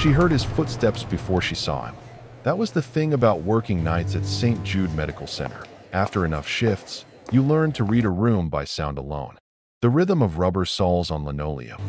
She heard his footsteps before she saw him. That was the thing about working nights at St. Jude Medical Center. After enough shifts, you learn to read a room by sound alone. The rhythm of rubber soles on linoleum.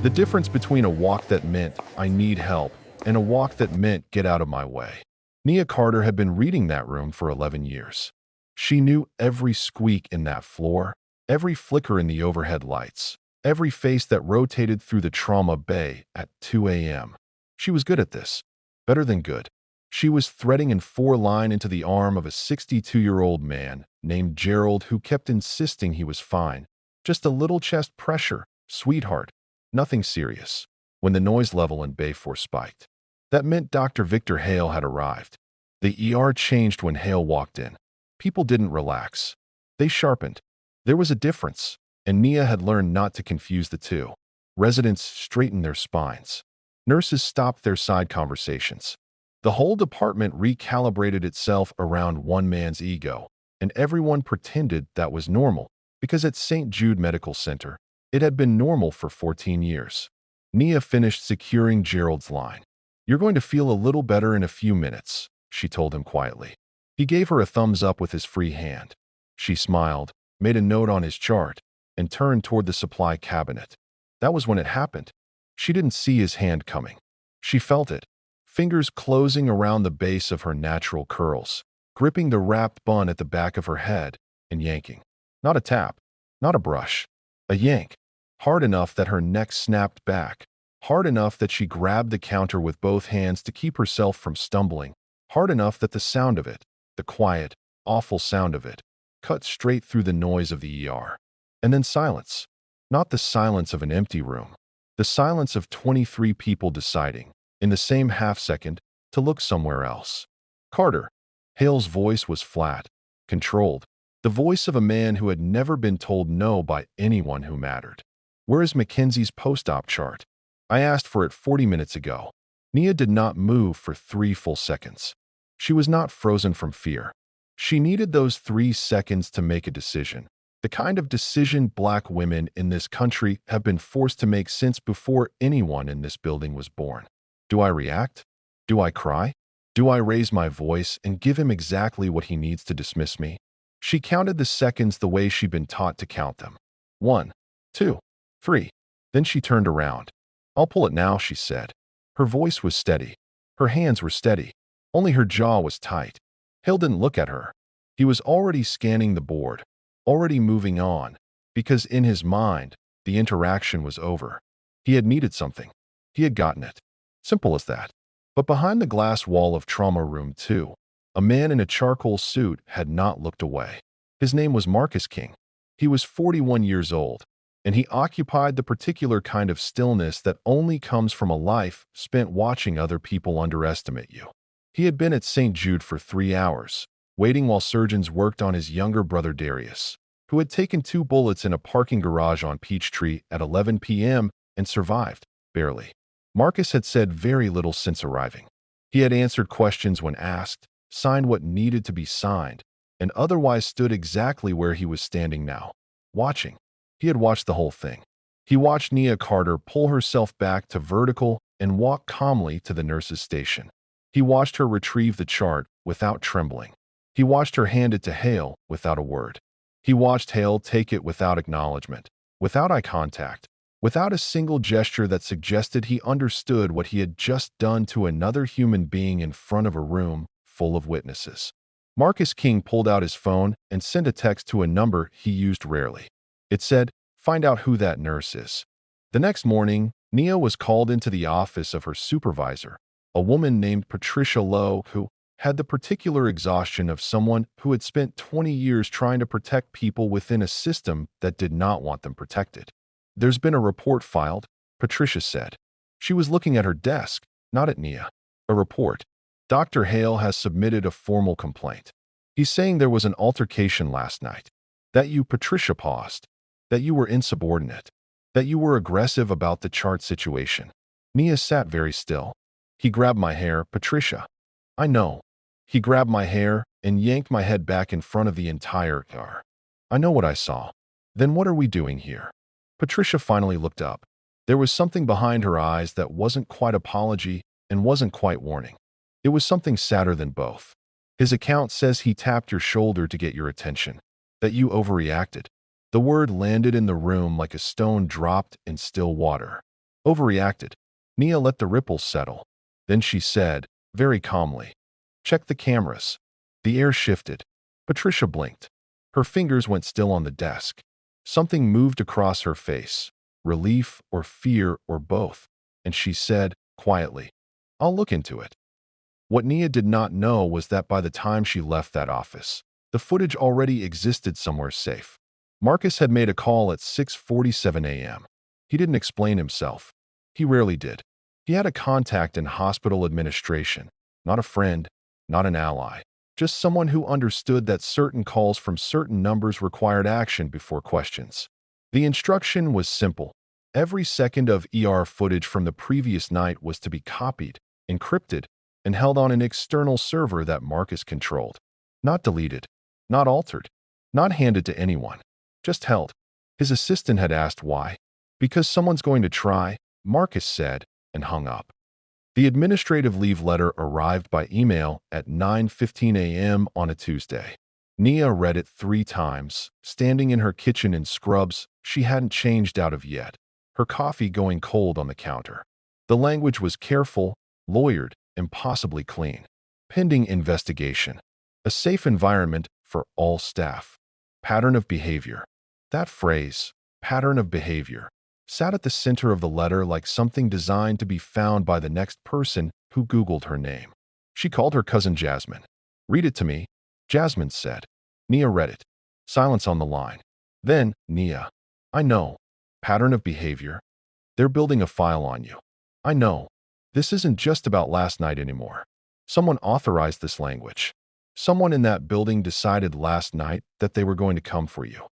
The difference between a walk that meant, "I need help," and a walk that meant, "Get out of my way." Nia Carter had been reading that room for 11 years. She knew every squeak in that floor, every flicker in the overhead lights, every face that rotated through the trauma bay at 2 a.m. She was good at this. Better than good. She was threading in 4-line into the arm of a 62-year-old man named Gerald who kept insisting he was fine. Just a little chest pressure, sweetheart. Nothing serious. When the noise level in Bay 4 spiked. That meant Dr. Victor Hale had arrived. The ER changed when Hale walked in. People didn't relax. They sharpened. There was a difference, and Nia had learned not to confuse the two. Residents straightened their spines. Nurses stopped their side conversations. The whole department recalibrated itself around one man's ego, and everyone pretended that was normal, because at St. Jude Medical Center, it had been normal for 14 years. Nia finished securing Gerald's line. "You're going to feel a little better in a few minutes," she told him quietly. He gave her a thumbs up with his free hand. She smiled, made a note on his chart, and turned toward the supply cabinet. That was when it happened. She didn't see his hand coming. She felt it, fingers closing around the base of her natural curls, gripping the wrapped bun at the back of her head, and yanking. Not a tap, not a brush, a yank. Hard enough that her neck snapped back, hard enough that she grabbed the counter with both hands to keep herself from stumbling, hard enough that the sound of it, the quiet, awful sound of it, cut straight through the noise of the ER. And then silence. Not the silence of an empty room. The silence of 23 people deciding, in the same half-second, to look somewhere else. "Carter." Hale's voice was flat, controlled, the voice of a man who had never been told no by anyone who mattered. "Where is Mackenzie's post-op chart? I asked for it 40 minutes ago." Nia did not move for 3 full seconds. She was not frozen from fear. She needed those 3 seconds to make a decision. The kind of decision Black women in this country have been forced to make since before anyone in this building was born. Do I react? Do I cry? Do I raise my voice and give him exactly what he needs to dismiss me? She counted the seconds the way she'd been taught to count them. 1, 2, 3. Then she turned around. "I'll pull it now," she said. Her voice was steady. Her hands were steady. Only her jaw was tight. Hale didn't look at her. He was already scanning the board, already moving on, because in his mind, the interaction was over. He had needed something. He had gotten it. Simple as that. But behind the glass wall of Trauma Room 2, a man in a charcoal suit had not looked away. His name was Marcus King. He was 41 years old, and he occupied the particular kind of stillness that only comes from a life spent watching other people underestimate you. He had been at St. Jude for 3 hours, waiting while surgeons worked on his younger brother Darius, who had taken 2 bullets in a parking garage on Peachtree at 11 p.m. and survived, barely. Marcus had said very little since arriving. He had answered questions when asked, signed what needed to be signed, and otherwise stood exactly where he was standing now, watching. He had watched the whole thing. He watched Nia Carter pull herself back to vertical and walk calmly to the nurse's station. He watched her retrieve the chart without trembling. He watched her hand it to Hale without a word. He watched Hale take it without acknowledgement, without eye contact, without a single gesture that suggested he understood what he had just done to another human being in front of a room full of witnesses. Marcus King pulled out his phone and sent a text to a number he used rarely. It said, "Find out who that nurse is." The next morning, Nia was called into the office of her supervisor, a woman named Patricia Lowe, who had the particular exhaustion of someone who had spent 20 years trying to protect people within a system that did not want them protected. "There's been a report filed," Patricia said. She was looking at her desk, not at Nia. "A report. Dr. Hale has submitted a formal complaint. He's saying there was an altercation last night. That you," Patricia paused, "that you were insubordinate. That you were aggressive about the chart situation." Nia sat very still. "He grabbed my hair, Patricia." "I know." "He grabbed my hair and yanked my head back in front of the entire car. I know what I saw." "Then what are we doing here?" Patricia finally looked up. There was something behind her eyes that wasn't quite apology and wasn't quite warning. It was something sadder than both. His account says he tapped your shoulder to get your attention, that you overreacted. The word landed in the room like a stone dropped in still water. Overreacted. Nia let the ripples settle. Then she said, very calmly, check the cameras. The air shifted. Patricia blinked. Her fingers went still on the desk. Something moved across her face, relief or fear or both, and she said, quietly, I'll look into it. What Nia did not know was that by the time she left that office, the footage already existed somewhere safe. Marcus had made a call at 6:47 a.m. He didn't explain himself. He rarely did. He had a contact in hospital administration, not a friend, not an ally, just someone who understood that certain calls from certain numbers required action before questions. The instruction was simple. Every second of ER footage from the previous night was to be copied, encrypted, and held on an external server that Marcus controlled. Not deleted, not altered, not handed to anyone, just held. His assistant had asked why. Because someone's going to try, Marcus said, and hung up. The administrative leave letter arrived by email at 9:15 a.m. on a Tuesday. Nia read it 3 times, standing in her kitchen in scrubs she hadn't changed out of yet, her coffee going cold on the counter. The language was careful, lawyered, impossibly clean. Pending investigation. A safe environment for all staff. Pattern of behavior. That phrase, pattern of behavior, sat at the center of the letter like something designed to be found by the next person who Googled her name. She called her cousin Jasmine. Read it to me, Jasmine said. Nia read it. Silence on the line. Then, Nia. I know. Pattern of behavior. They're building a file on you. I know. This isn't just about last night anymore. Someone authorized this language. Someone in that building decided last night that they were going to come for you.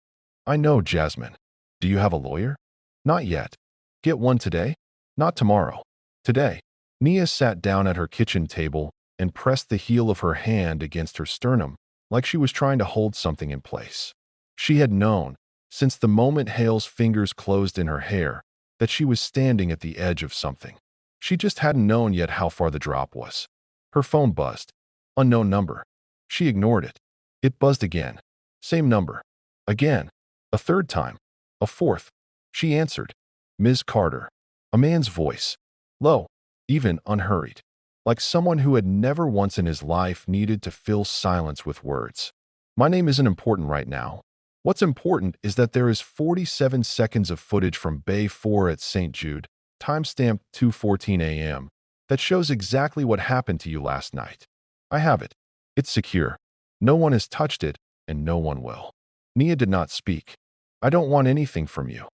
I know, Jasmine. Do you have a lawyer? Not yet. Get one today? Not tomorrow. Today. Nia sat down at her kitchen table and pressed the heel of her hand against her sternum, like she was trying to hold something in place. She had known, since the moment Hale's fingers closed in her hair, that she was standing at the edge of something. She just hadn't known yet how far the drop was. Her phone buzzed. Unknown number. She ignored it. It buzzed again. Same number. Again. A third time. A fourth. She answered. Ms. Carter. A man's voice. Low. Even unhurried. Like someone who had never once in his life needed to fill silence with words. My name isn't important right now. What's important is that there is 47 seconds of footage from Bay 4 at St. Jude, timestamped 2:14 a.m., that shows exactly what happened to you last night. I have it. It's secure. No one has touched it, and no one will. Nia did not speak. I don't want anything from you.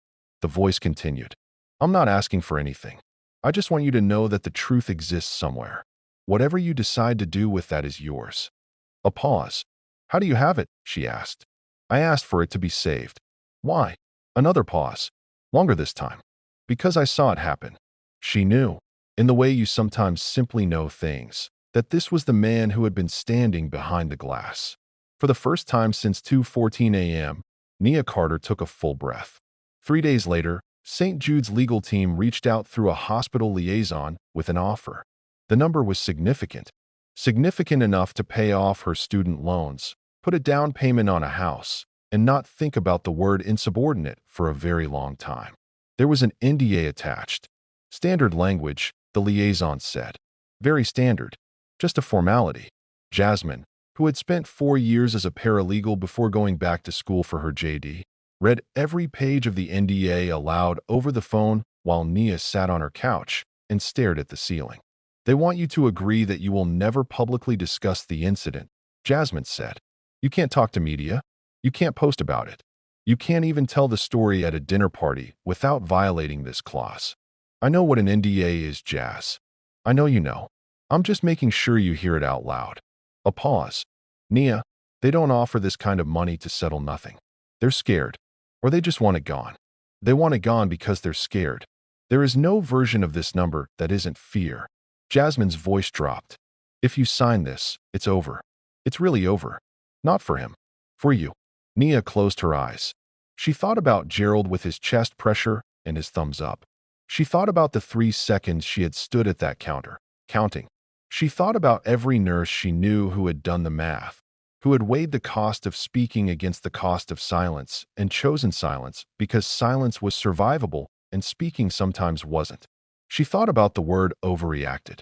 The voice continued. I'm not asking for anything. I just want you to know that the truth exists somewhere. Whatever you decide to do with that is yours. A pause. How do you have it? She asked. I asked for it to be saved. Why? Another pause. Longer this time. Because I saw it happen. She knew, in the way you sometimes simply know things, that this was the man who had been standing behind the glass. For the first time since 2:14 a.m., Nia Carter took a full breath. 3 days later, St. Jude's legal team reached out through a hospital liaison with an offer. The number was significant. Significant enough to pay off her student loans, put a down payment on a house, and not think about the word insubordinate for a very long time. There was an NDA attached. Standard language, the liaison said. Very standard. Just a formality. Jasmine, who had spent 4 years as a paralegal before going back to school for her JD, read every page of the NDA aloud over the phone while Nia sat on her couch and stared at the ceiling. They want you to agree that you will never publicly discuss the incident, Jasmine said. You can't talk to media. You can't post about it. You can't even tell the story at a dinner party without violating this clause. I know what an NDA is, Jazz. I know you know. I'm just making sure you hear it out loud. A pause. Nia, they don't offer this kind of money to settle nothing. They're scared. Or they just want it gone. They want it gone because they're scared. There is no version of this number that isn't fear. Jasmine's voice dropped. If you sign this, it's over. It's really over. Not for him. For you. Nia closed her eyes. She thought about Gerald with his chest pressure and his thumbs up. She thought about the 3 seconds she had stood at that counter, counting. She thought about every nurse she knew who had done the math, who had weighed the cost of speaking against the cost of silence and chosen silence because silence was survivable and speaking sometimes wasn't. She thought about the word overreacted,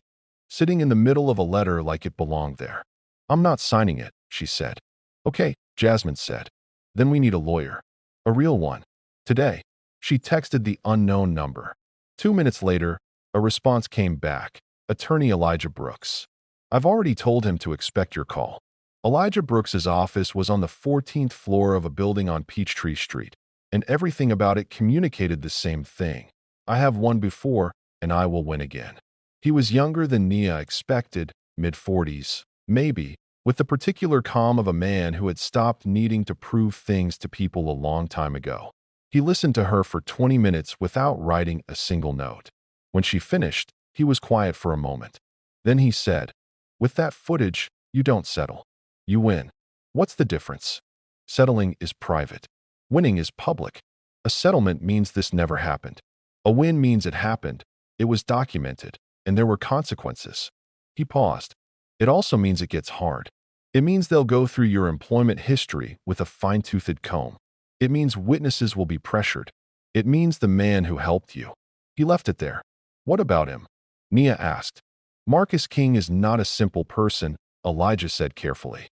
sitting in the middle of a letter like it belonged there. "I'm not signing it," she said. "Okay," Jasmine said. "Then we need a lawyer. A real one. Today." She texted the unknown number. 2 minutes later, a response came back. Attorney Elijah Brooks. "I've already told him to expect your call." Elijah Brooks's office was on the 14th floor of a building on Peachtree Street, and everything about it communicated the same thing. "I have won before, and I will win again." He was younger than Nia expected, mid-40s, maybe, with the particular calm of a man who had stopped needing to prove things to people a long time ago. He listened to her for 20 minutes without writing a single note. When she finished, he was quiet for a moment. Then he said, "With that footage, you don't settle. You win. What's the difference? Settling is private. Winning is public. A settlement means this never happened. A win means it happened. It was documented, and there were consequences." He paused. "It also means it gets hard. It means they'll go through your employment history with a fine-toothed comb. It means witnesses will be pressured. It means the man who helped you." He left it there. "What about him?" Nia asked. "Marcus King is not a simple person," Elijah said carefully.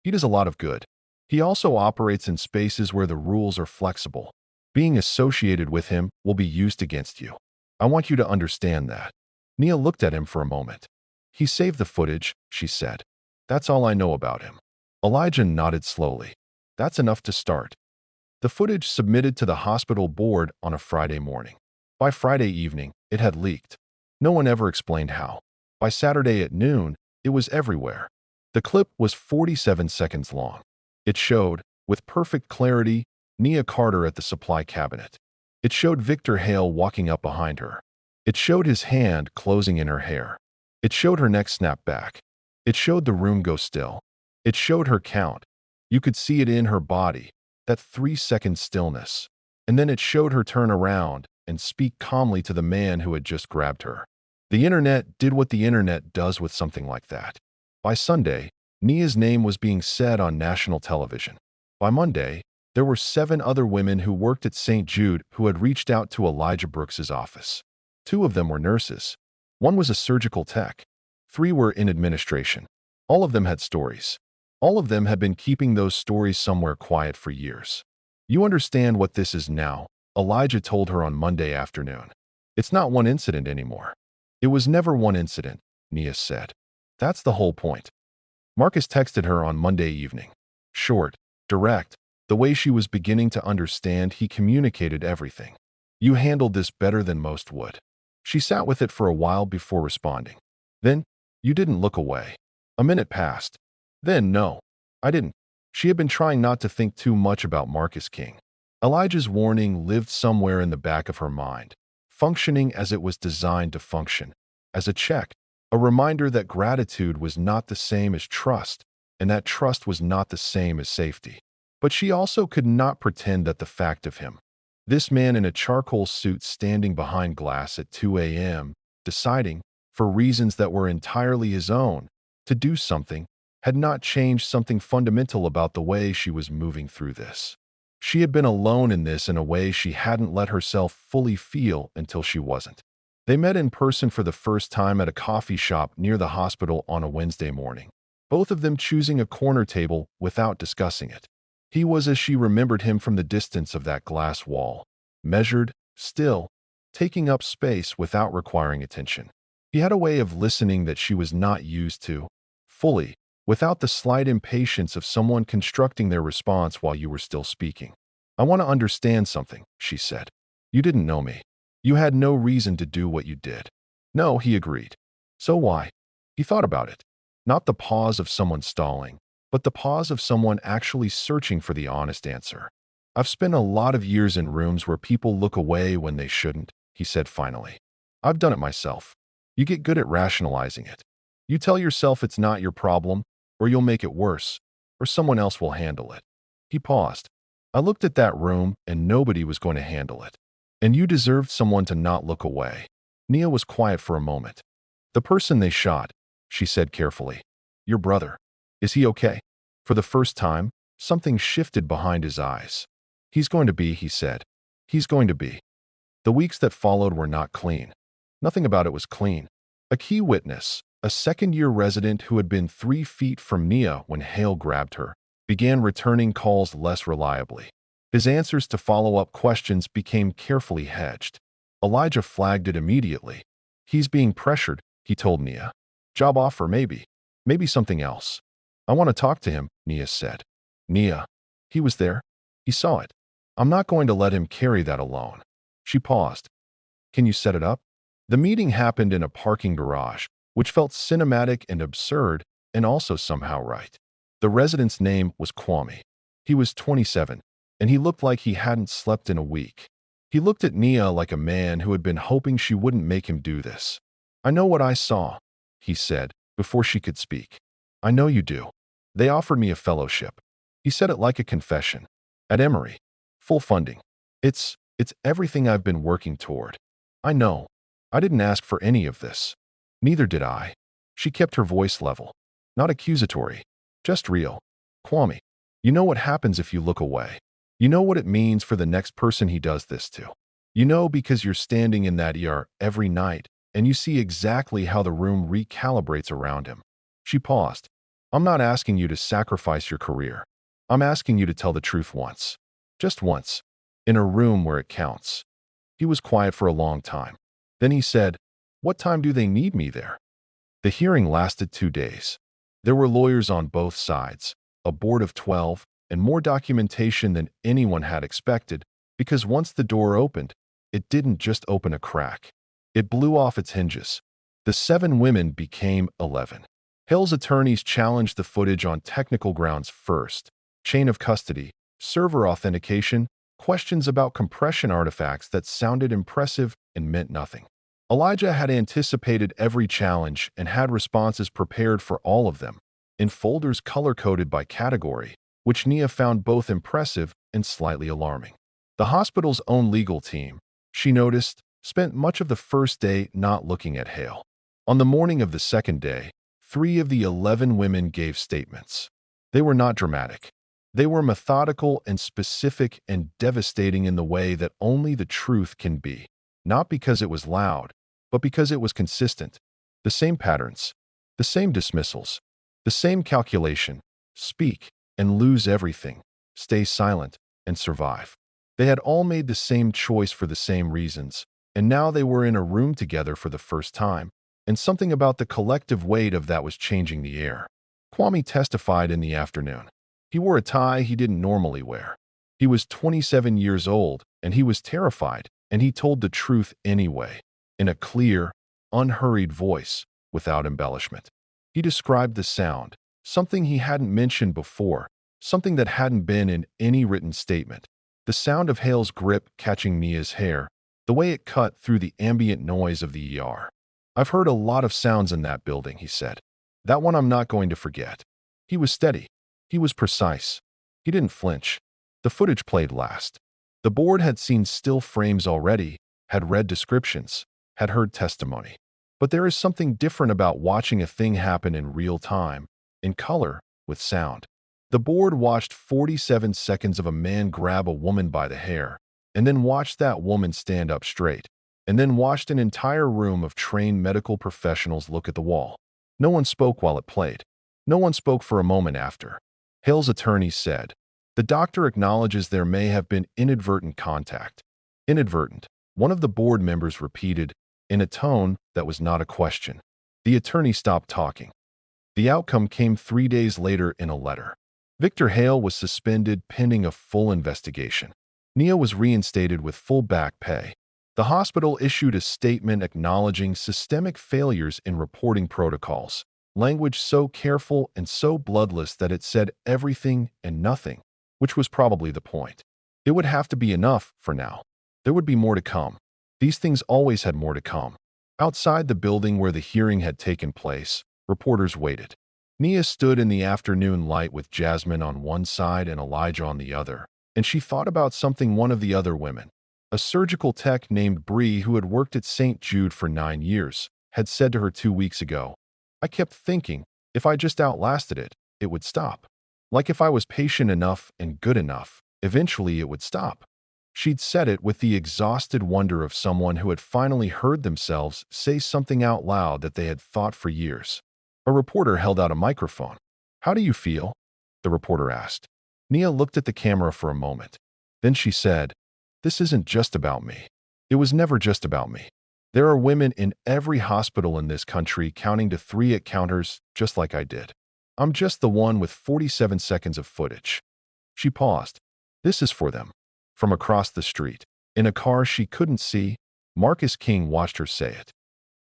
"He does a lot of good. He also operates in spaces where the rules are flexible. Being associated with him will be used against you. I want you to understand that." Nia looked at him for a moment. "He saved the footage," she said. "That's all I know about him." Elijah nodded slowly. "That's enough to start." The footage submitted to the hospital board on a Friday morning. By Friday evening, it had leaked. No one ever explained how. By Saturday at noon, it was everywhere. The clip was 47 seconds long. It showed, with perfect clarity, Nia Carter at the supply cabinet. It showed Victor Hale walking up behind her. It showed his hand closing in her hair. It showed her neck snap back. It showed the room go still. It showed her count. You could see it in her body, that 3-second stillness. And then it showed her turn around and speak calmly to the man who had just grabbed her. The internet did what the internet does with something like that. By Sunday, Nia's name was being said on national television. By Monday, there were 7 other women who worked at St. Jude who had reached out to Elijah Brooks's office. 2 of them were nurses. 1 was a surgical tech. 3 were in administration. All of them had stories. All of them had been keeping those stories somewhere quiet for years. "You understand what this is now," Elijah told her on Monday afternoon. "It's not one incident anymore." "It was never one incident," Nia said. "That's the whole point." Marcus texted her on Monday evening. Short, direct, the way she was beginning to understand, he communicated everything. "You handled this better than most would." She sat with it for a while before responding. "Then, you didn't look away." A minute passed. "Then, no, I didn't." She had been trying not to think too much about Marcus King. Elijah's warning lived somewhere in the back of her mind, functioning as it was designed to function, as a check, a reminder that gratitude was not the same as trust, and that trust was not the same as safety. But she also could not pretend that the fact of him, this man in a charcoal suit standing behind glass at 2 a.m., deciding, for reasons that were entirely his own, to do something, had not changed something fundamental about the way she was moving through this. She had been alone in this in a way she hadn't let herself fully feel until she wasn't. They met in person for the first time at a coffee shop near the hospital on a Wednesday morning, both of them choosing a corner table without discussing it. He was as she remembered him from the distance of that glass wall, measured, still, taking up space without requiring attention. He had a way of listening that she was not used to, fully, without the slight impatience of someone constructing their response while you were still speaking. "I want to understand something," she said. "You didn't know me. You had no reason to do what you did." "No," he agreed. "So why?" He thought about it. Not the pause of someone stalling, but the pause of someone actually searching for the honest answer. "I've spent a lot of years in rooms where people look away when they shouldn't," he said finally. "I've done it myself." You get good at rationalizing it. You tell yourself it's not your problem, or you'll make it worse, or someone else will handle it. He paused. "I looked at that room, and nobody was going to handle it. And you deserved someone to not look away." Nia was quiet for a moment. The person they shot, she said carefully. Your brother. Is he okay? For the first time, something shifted behind his eyes. He's going to be, he said. He's going to be. The weeks that followed were not clean. Nothing about it was clean. A key witness, a second-year resident who had been 3 feet from Nia when Hale grabbed her, began returning calls less reliably. His answers to follow-up questions became carefully hedged. Elijah flagged it immediately. He's being pressured, he told Nia. Job offer, maybe. Maybe something else. I want to talk to him, Nia said. Nia. He was there. He saw it. I'm not going to let him carry that alone. She paused. Can you set it up? The meeting happened in a parking garage, which felt cinematic and absurd, and also somehow right. The resident's name was Kwame. He was 27, and he looked like he hadn't slept in a week. He looked at Nia like a man who had been hoping she wouldn't make him do this. I know what I saw, he said, before she could speak. I know you do. They offered me a fellowship. He said it like a confession. At Emory. Full funding. It's everything I've been working toward. I know. I didn't ask for any of this. Neither did I. She kept her voice level. Not accusatory. Just real. Kwame, you know what happens if you look away. You know what it means for the next person he does this to. You know because you're standing in that ER every night, and you see exactly how the room recalibrates around him. She paused. I'm not asking you to sacrifice your career. I'm asking you to tell the truth once. Just once. In a room where it counts. He was quiet for a long time. Then he said, What time do they need me there? The hearing lasted 2 days. There were lawyers on both sides, a board of 12, and more documentation than anyone had expected, because once the door opened, it didn't just open a crack. It blew off its hinges. The 7 women became 11. Hill's attorneys challenged the footage on technical grounds first: chain of custody, server authentication, questions about compression artifacts that sounded impressive and meant nothing. Elijah had anticipated every challenge and had responses prepared for all of them, in folders color-coded by category, which Nia found both impressive and slightly alarming. The hospital's own legal team, she noticed, spent much of the first day not looking at Hale. On the morning of the second day, 3 of the 11 women gave statements. They were not dramatic. They were methodical and specific and devastating in the way that only the truth can be. Not because it was loud, but because it was consistent. The same patterns, the same dismissals, the same calculation: speak and lose everything, stay silent and survive. They had all made the same choice for the same reasons, and now they were in a room together for the first time, and something about the collective weight of that was changing the air. Kwame testified in the afternoon. He wore a tie he didn't normally wear. He was 27 years old, and he was terrified, and he told the truth anyway, in a clear, unhurried voice, without embellishment. He described the sound, something he hadn't mentioned before, something that hadn't been in any written statement. The sound of Hale's grip catching Nia's hair, the way it cut through the ambient noise of the ER. I've heard a lot of sounds in that building, he said. That one I'm not going to forget. He was steady. He was precise. He didn't flinch. The footage played last. The board had seen still frames already, had read descriptions, had heard testimony. But there is something different about watching a thing happen in real time, in color, with sound. The board watched 47 seconds of a man grab a woman by the hair, and then watched that woman stand up straight, and then watched an entire room of trained medical professionals look at the wall. No one spoke while it played. No one spoke for a moment after. Hale's attorney said, "The doctor acknowledges there may have been inadvertent contact." Inadvertent, one of the board members repeated, in a tone that was not a question. The attorney stopped talking. The outcome came 3 days later in a letter. Victor Hale was suspended pending a full investigation. Nia was reinstated with full back pay. The hospital issued a statement acknowledging systemic failures in reporting protocols, language so careful and so bloodless that it said everything and nothing, which was probably the point. It would have to be enough for now. There would be more to come. These things always had more to come. Outside the building where the hearing had taken place, reporters waited. Nia stood in the afternoon light with Jasmine on one side and Elijah on the other, and she thought about something one of the other women, a surgical tech named Bree who had worked at St. Jude for 9 years, had said to her 2 weeks ago. I kept thinking, if I just outlasted it, it would stop. Like if I was patient enough and good enough, eventually it would stop. She'd said it with the exhausted wonder of someone who had finally heard themselves say something out loud that they had thought for years. A reporter held out a microphone. "How do you feel?" the reporter asked. Nia looked at the camera for a moment. Then she said, "This isn't just about me. It was never just about me. There are women in every hospital in this country counting to 3 at counters just like I did. I'm just the one with 47 seconds of footage." She paused. "This is for them." From across the street, in a car she couldn't see, Marcus King watched her say it.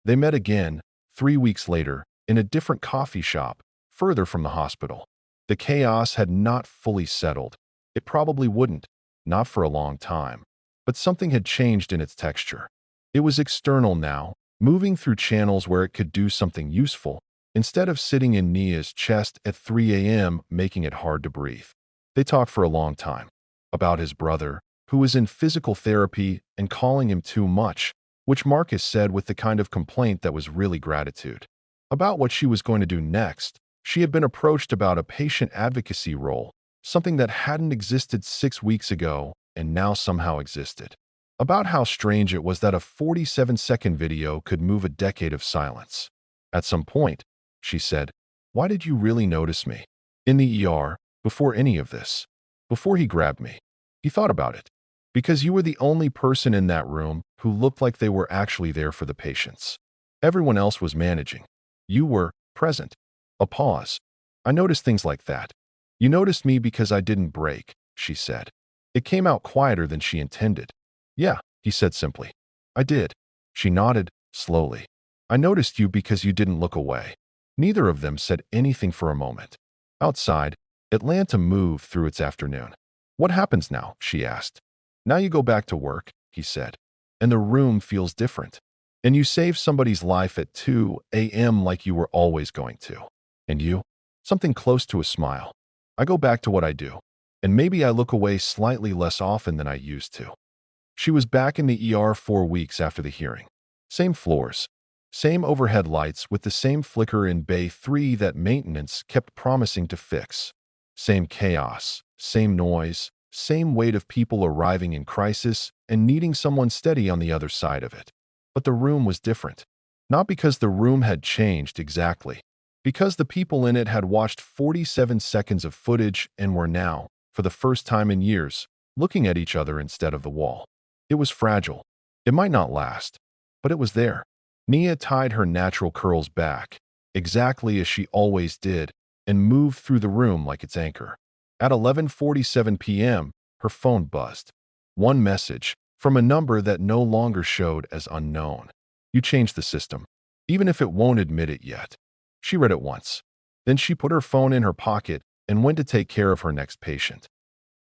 They met again, 3 weeks later, in a different coffee shop, further from the hospital. The chaos had not fully settled. It probably wouldn't, not for a long time. But something had changed in its texture. It was external now, moving through channels where it could do something useful, instead of sitting in Nia's chest at 3 a.m. making it hard to breathe. They talked for a long time. About his brother, who was in physical therapy and calling him too much, which Marcus said with the kind of complaint that was really gratitude. About what she was going to do next. She had been approached about a patient advocacy role, something that hadn't existed 6 weeks ago and now somehow existed. About how strange it was that a 47-second video could move a decade of silence. At some point, she said, "Why did you really notice me?" In the ER, before any of this. Before he grabbed me. He thought about it. Because you were the only person in that room who looked like they were actually there for the patients. Everyone else was managing. You were present. A pause. "I noticed things like that." "You noticed me because I didn't break," she said. It came out quieter than she intended. "Yeah," he said simply. "I did." She nodded, slowly. "I noticed you because you didn't look away." Neither of them said anything for a moment. Outside, Atlanta moved through its afternoon. "What happens now?" she asked. "Now you go back to work," he said. "And the room feels different. And you save somebody's life at 2 a.m. like you were always going to. And you?" Something close to a smile. "I go back to what I do. And maybe I look away slightly less often than I used to." She was back in the ER 4 weeks after the hearing. Same floors. Same overhead lights with the same flicker in Bay 3 that maintenance kept promising to fix. Same chaos, same noise, same weight of people arriving in crisis and needing someone steady on the other side of it. But the room was different. Not because the room had changed exactly. Because the people in it had watched 47 seconds of footage and were now, for the first time in years, looking at each other instead of the wall. It was fragile. It might not last. But it was there. Nia tied her natural curls back, exactly as she always did, and moved through the room like its anchor. At 11:47 p.m., her phone buzzed. One message, from a number that no longer showed as unknown. "You changed the system, even if it won't admit it yet." She read it once. Then she put her phone in her pocket and went to take care of her next patient.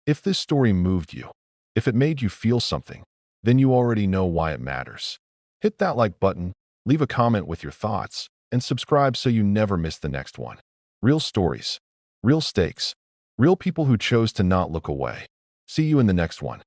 If this story moved you, if it made you feel something, then you already know why it matters. Hit that like button, leave a comment with your thoughts, and subscribe so you never miss the next one. Real stories, real stakes, real people who chose to not look away. See you in the next one.